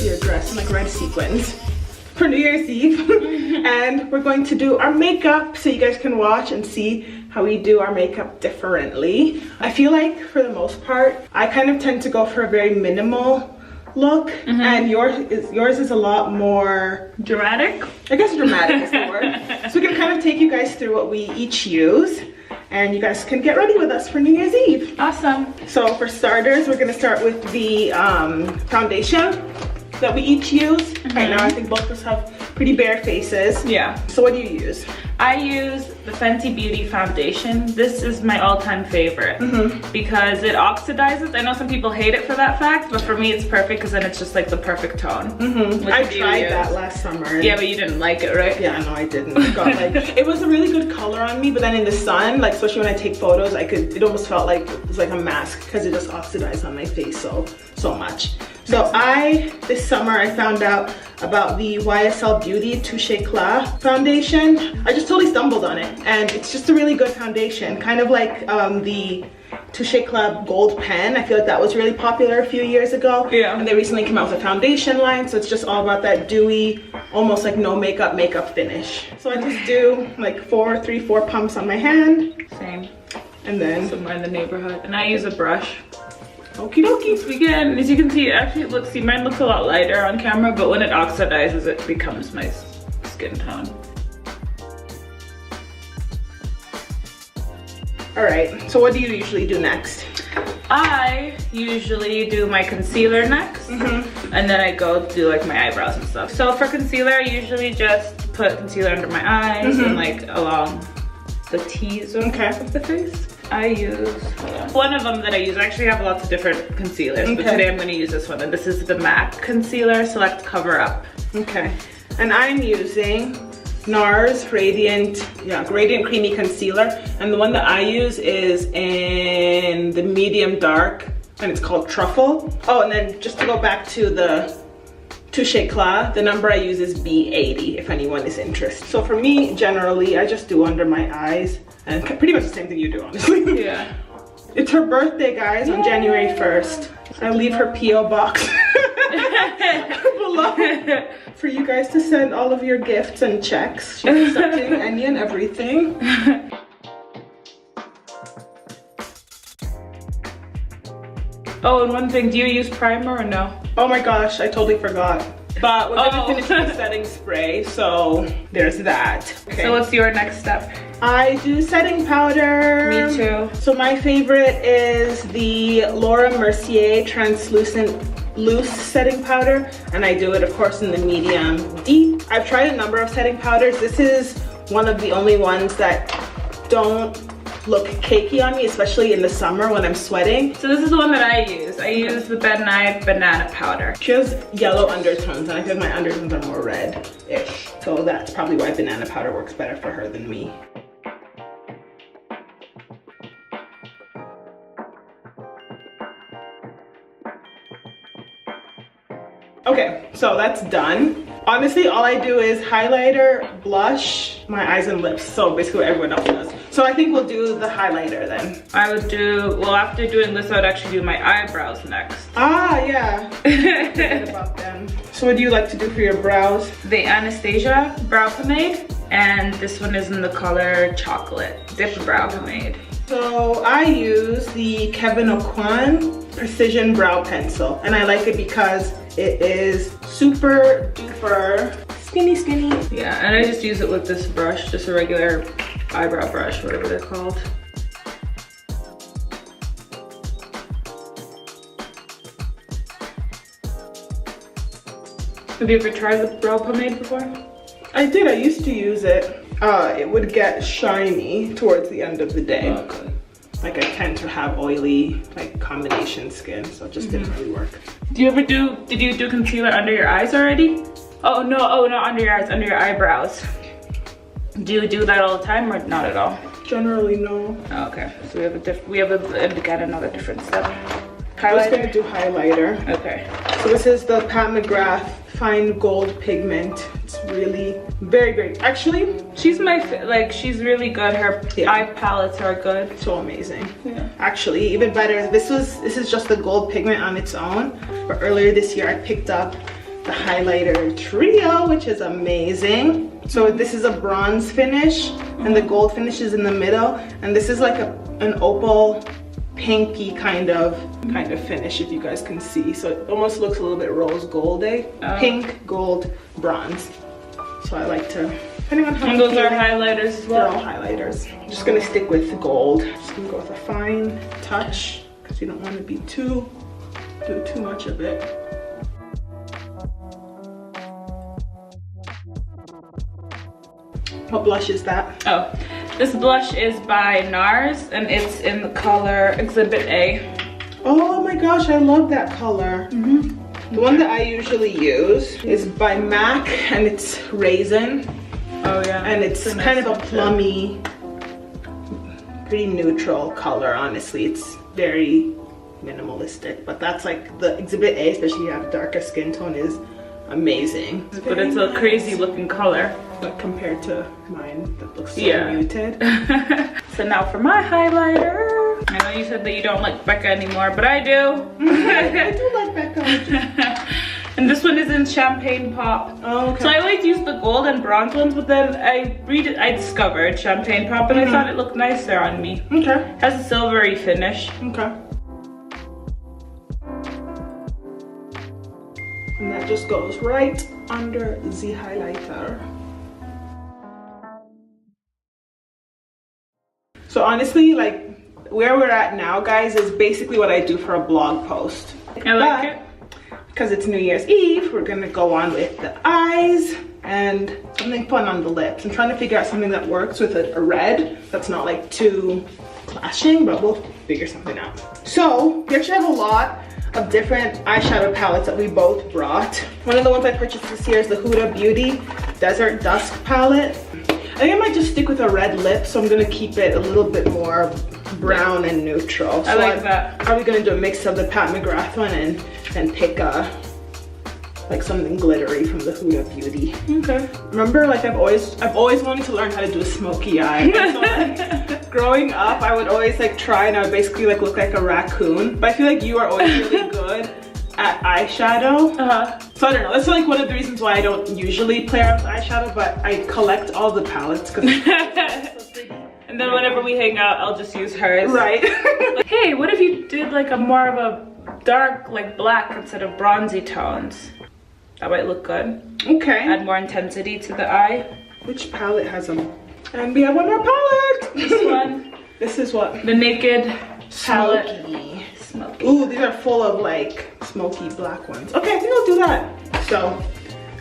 your dress in like red sequins for New Year's Eve. And we're going to do our makeup so you guys can watch and see how we do our makeup differently. I feel like for the most part, I kind of tend to go for a very minimal look, and yours is a lot more dramatic. I guess dramatic is the word. So we're gonna kind of take you guys through what we each use, and you guys can get ready with us for New Year's Eve. Awesome. So for starters, we're gonna start with the foundation that we each use. Right now, I think both of us have pretty bare faces. Yeah. So what do you use? I use the Fenty Beauty foundation. This is my all-time favorite because it oxidizes. I know some people hate it for that fact, but for me it's perfect because then it's just like the perfect tone. I tried that last summer. Yeah, but you didn't like it, right? Yeah, no, I didn't. It got like, it was a really good color on me, but then in the sun, like especially when I take photos, it almost felt like it was like a mask because it just oxidized on my face so much. So this summer I found out about the YSL Beauty Touche Eclat foundation. I just totally stumbled on it, and it's just a really good foundation, kind of like the Touche Eclat Gold Pen. I feel like that was really popular a few years ago. Yeah. And they recently came out with a foundation line, so it's just all about that dewy, almost like no makeup finish. So I just do like 4 pumps on my hand. Same. And then somewhere in the neighborhood. And I use a brush. Okie dokie. Again, as you can see, actually mine looks a lot lighter on camera, but when it oxidizes, it becomes my skin tone. All right, so what do you usually do next? I usually do my concealer next, and then I go do like my eyebrows and stuff. So for concealer, I usually just put concealer under my eyes and like along the T's of the face. I use one of them that I use. I actually have lots of different concealers, but today I'm going to use this one, and this is the MAC Concealer Select Cover Up. Okay, and I'm using NARS Radiant Creamy Concealer, and the one that I use is in the medium dark, and it's called Truffle. Oh, and then just to go back to the Touche Eclat, the number I use is B80 if anyone is interested. So for me, generally, I just do under my eyes, and pretty much the same thing you do, honestly. Yeah. It's her birthday, guys, on January 1st. I leave her P.O. box below for you guys to send all of your gifts and checks. She's accepting any and everything. Oh, and one thing, do you use primer or no? Oh my gosh, I totally forgot. But we're gonna finish with the setting spray, so there's that. Okay. So what's your next step? I do setting powder. Me too. So my favorite is the Laura Mercier Translucent Loose Setting Powder, and I do it, of course, in the medium deep. I've tried a number of setting powders. This is one of the only ones that don't look cakey on me, especially in the summer when I'm sweating. So this is the one that I use. I use the Ben Nye Banana Powder. She has yellow undertones, and I feel like my undertones are more red-ish. So that's probably why banana powder works better for her than me. Okay, so that's done. Honestly, all I do is highlighter, blush, my eyes and lips. So basically what everyone else does. So I think we'll do the highlighter then. I would do, well, after doing this, I would actually do my eyebrows next. Ah, yeah. Forget about them. So what do you like to do for your brows? The Anastasia Brow Pomade, and this one is in the color Chocolate Dip Brow Pomade. So I use the Kevyn Aucoin Precision Brow Pencil, and I like it because it is super duper skinny. Yeah, and I just use it with this brush, just a regular eyebrow brush, whatever they're called. Have you ever tried the brow pomade before? I did, I used to use it. It would get shiny towards the end of the day. Oh, okay. Like I tend to have oily, like combination skin, so it just didn't really work. Did you do concealer under your eyes already? Oh no, not under your eyes, under your eyebrows. Do you do that all the time or not at all? Generally, no. Oh, okay, so we have again another different step. I was gonna do highlighter. Okay. So this is the Pat McGrath Fine Gold Pigment. It's really very, actually, she's she's really good. Her eye palettes are good. So amazing. Yeah. Actually, even better, this is just the gold pigment on its own. But earlier this year, I picked up the highlighter trio, which is amazing. So this is a bronze finish and the gold finish is in the middle, and this is like an opal pinky kind of finish, if you guys can see. So it almost looks a little bit rose goldy. Pink, gold, bronze. So I like to, depending on how. And those are highlighters as well? They're all highlighters. I'm just gonna stick with gold. Just gonna go with a fine touch because you don't want to be do too much of it. What blush is that? Oh, this blush is by NARS and it's in the color Exhibit A. Oh my gosh, I love that color. The one that I usually use is by MAC and it's Raisin. Oh yeah. And it's kind of a plummy, pretty neutral color, honestly. It's very minimalistic, but that's like the Exhibit A, especially if you have darker skin tone, is amazing. But it's a crazy looking color. But compared to mine, that looks so muted. So now for my highlighter. I know you said that you don't like Becca anymore, but I do. I do like Becca. And this one is in Champagne Pop. Oh, okay. So I always use the gold and bronze ones, but then I discovered Champagne Pop and I thought it looked nicer on me. Okay. It has a silvery finish. Okay. And that just goes right under the highlighter. So honestly, like where we're at now, guys, is basically what I do for a blog post. I like it. Because it's New Year's Eve, we're gonna go on with the eyes and something fun on the lips. I'm trying to figure out something that works with a red that's not like too clashing, but we'll figure something out. So we actually have a lot of different eyeshadow palettes that we both brought. One of the ones I purchased this year is the Huda Beauty Desert Dusk palette. I think I might just stick with a red lip, so I'm gonna keep it a little bit more brown and neutral. So I like that. I'm probably gonna do a mix of the Pat McGrath one and pick like something glittery from the Huda Beauty. Okay. Remember, like I've always wanted to learn how to do a smoky eye. So, like, growing up, I would always like try and I would basically like look like a raccoon. But I feel like you are always really good at eyeshadow. So I don't know, that's like one of the reasons why I don't usually play around with eyeshadow, but I collect all the palettes because and then whenever we hang out, I'll just use hers. Right. Hey, what if you did like a more of a dark, like black instead of bronzy tones? That might look good. Okay. Add more intensity to the eye. Which palette has them? And we have one more palette. This one. This is what? The Naked palette. Smoky. Ooh, these are full of like smoky black ones. Okay, I think I'll do that. So,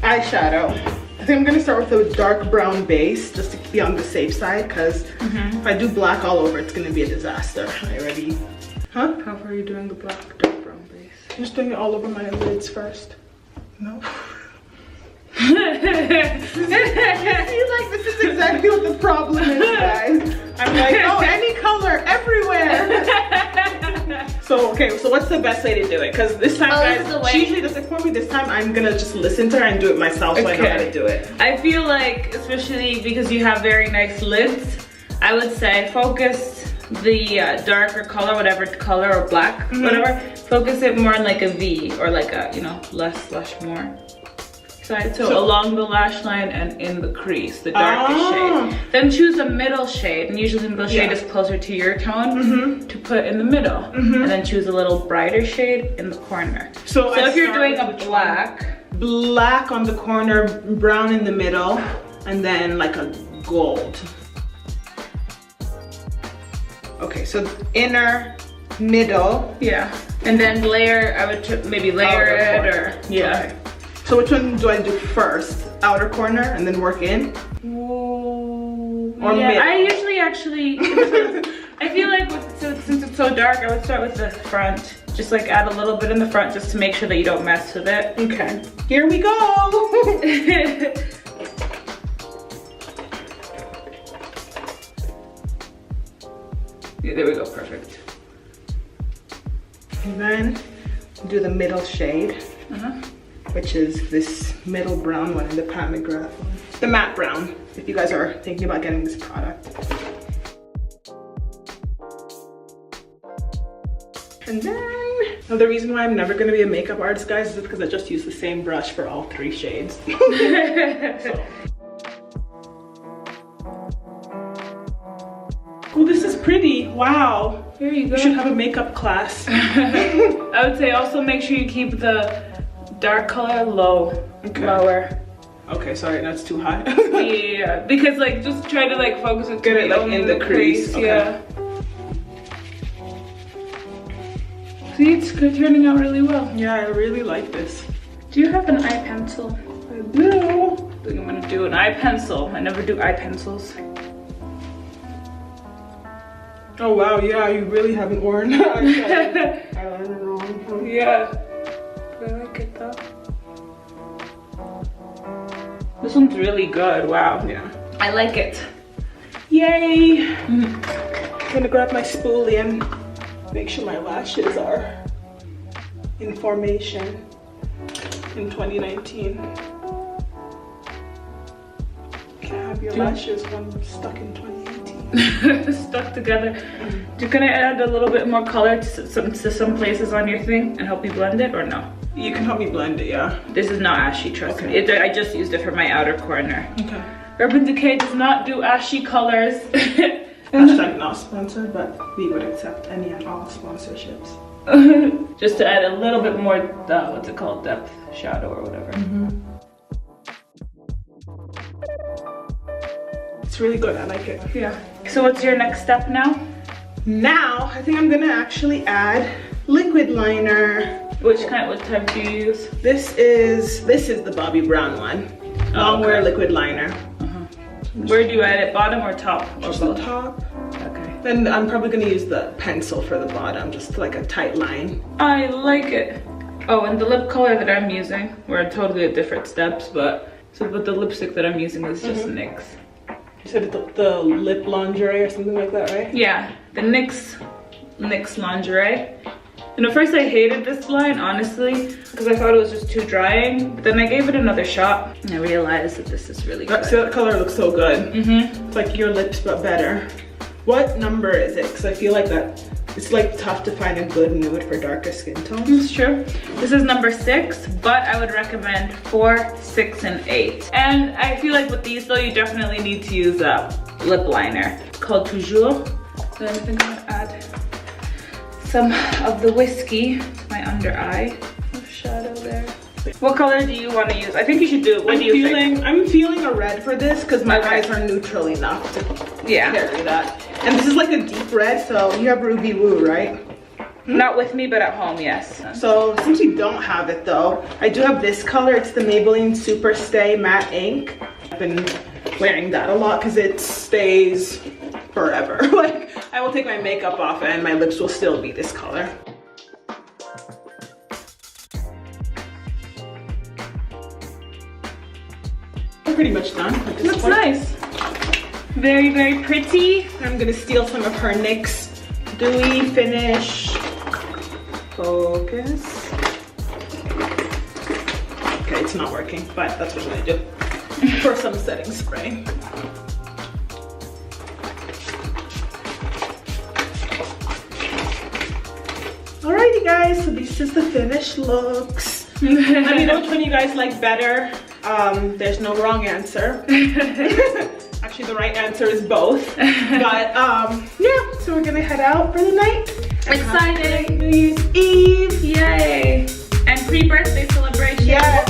eyeshadow. I think I'm gonna start with a dark brown base just to be on the safe side, because if I do black all over, it's gonna be a disaster. I already, How far are you doing the black dark brown base? I'm just doing it all over my lids first. No. See, like this is exactly what the problem is, guys. I'm like, oh, any color everywhere. So okay, so what's the best way to do it? Because this time, guys, she usually does it for me. This time, I'm gonna just listen to her and do it myself, so I know how to do it. I feel like, especially because you have very nice lids, I would say focus the darker color, whatever color, or black, whatever. Focus it more on like a V, or like a, you know, less blush more. So along the lash line and in the crease, the darkest shade. Then choose a middle shade, and usually the middle shade is closer to your tone to put in the middle. And then choose a little brighter shade in the corner. So if you're doing a black on the corner, brown in the middle, and then like a gold. Okay, so inner, middle. Yeah. And then layer, I would maybe layer it or, Okay. So which one do I do first? Outer corner and then work in? Or middle? I usually actually, I feel like since it's so dark, I would start with the front. Just like add a little bit in the front just to make sure that you don't mess with it. Okay. Here we go! Yeah, there we go, perfect. And then do the middle shade. Which is this middle brown one in the Pat McGrath one. The matte brown, if you guys are thinking about getting this product. And then Well, the reason why I'm never going to be a makeup artist, guys, is because I just use the same brush for all 3 shades. So. Oh, this is pretty. Wow. Here you go. You should have a makeup class. I would say also make sure you keep the dark color low. Okay. Lower. Okay, sorry, that's too high. Yeah, because like just try to like focus it. Get it like in the crease. Okay. Yeah. See, it's turning out really well. Yeah, I really like this. Do you have an eye pencil? I do. I think I'm gonna do an eye pencil. I never do eye pencils. Oh wow, yeah, you really haven't worn eyeliner wrong. Yeah. I like it though. This one's really good, wow. Yeah. I like it. Yay! I'm gonna grab my spoolie and make sure my lashes are in formation in 2019. Can't have your lashes when stuck in 2018. Stuck together. Can I add a little bit more color to some places on your thing and help you blend it, or no? You can help me blend it, yeah. This is not ashy, trust me. I just used it for my outer corner. Okay. Urban Decay does not do ashy colors. Hashtag not sponsored, but we would accept any and all sponsorships. Just to add a little bit more, what's it called, depth shadow or whatever. It's really good, I like it. Yeah. So what's your next step now? Now, I think I'm gonna actually add liquid liner. What type do you use? This is the Bobbi Brown one. Longwear liquid liner. Where do you add it? Bottom or top? Or just both? the top. Okay. And I'm probably gonna use the pencil for the bottom, just like a tight line. I like it. Oh, and the lip color that I'm using, we're totally at different steps, but the lipstick that I'm using is just NYX. You said the lip lingerie or something like that, right? Yeah, the NYX lingerie. And at first I hated this line, honestly, because I thought it was just too drying. But then I gave it another shot and I realized that this is really good. See, that color looks so good. It's like your lips, but better. What number is it? Because I feel like that it's like tough to find a good nude for darker skin tones. It's true. This is number 6, but I would recommend 4, 6, and 8. And I feel like with these though, you definitely need to use a lip liner called Toujours. Then I think I'm gonna add some of the whiskey to my under eye. Shadow there. What color do you want to use? I think you should do. What do you think? I'm feeling a red for this because my eyes are neutral enough to carry that. And this is like a deep red, so you have Ruby Woo, right? Not with me, but at home, yes. So since you don't have it though, I do have this color. It's the Maybelline Super Stay Matte Ink. I've been wearing that a lot because it stays forever. Like I will take my makeup off and my lips will still be this color. I'm pretty much done. Looks nice. Very, very pretty. I'm gonna steal some of her NYX Dewy Finish Focus. Okay, it's not working, but that's what I'm gonna do for some setting spray. Alrighty guys, so this is the finished looks. Let me know which one you guys like better. There's no wrong answer. Actually, the right answer is both. But yeah, so we're gonna head out for the night. Exciting. New Year's Eve. Yay. And pre-birthday celebration. Yes.